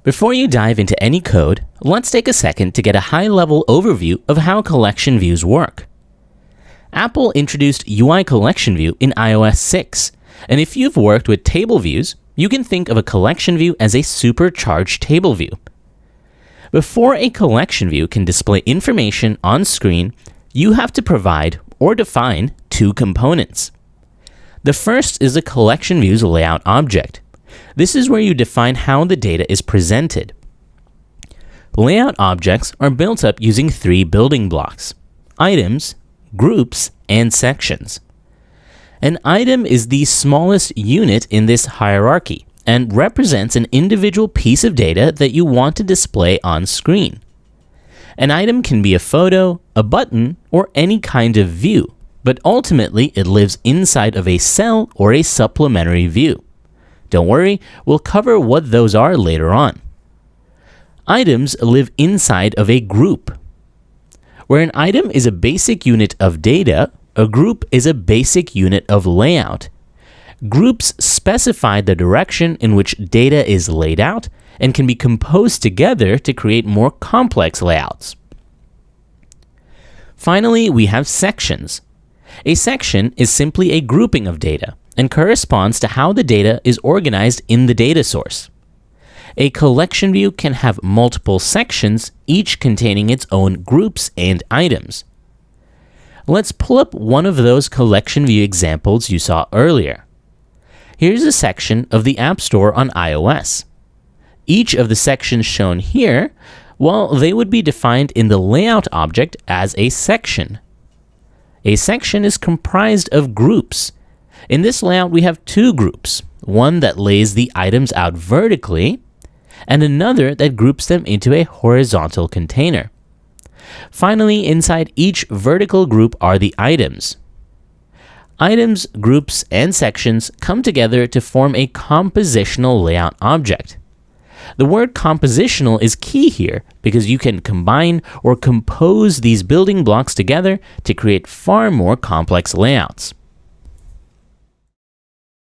Before you dive into any code, let's take a second to get a high-level overview of how collection views work. Apple introduced UI Collection View in iOS 6, and if you've worked with table views, you can think of a collection view as a supercharged table view. Before a collection view can display information on screen, you have to provide or define two components. The first is the collection view's layout object. This is where you define how the data is presented. Layout objects are built up using three building blocks: items, groups, and sections. An item is the smallest unit in this hierarchy and represents an individual piece of data that you want to display on screen. An item can be a photo, a button, or any kind of view, but ultimately it lives inside of a cell or a supplementary view. Don't worry, we'll cover what those are later on. Items live inside of a group. Where an item is a basic unit of data, a group is a basic unit of layout. Groups specify the direction in which data is laid out and can be composed together to create more complex layouts. Finally, we have sections. A section is simply a grouping of data and corresponds to how the data is organized in the data source. A collection view can have multiple sections, each containing its own groups and items. Let's pull up one of those collection view examples you saw earlier. Here's a section of the App Store on iOS. Each of the sections shown here, well, they would be defined in the layout object as a section. A section is comprised of groups. In this layout, we have two groups, one that lays the items out vertically, and another that groups them into a horizontal container. Finally, inside each vertical group are the items. Items, groups, and sections come together to form a compositional layout object. The word compositional is key here because you can combine or compose these building blocks together to create far more complex layouts.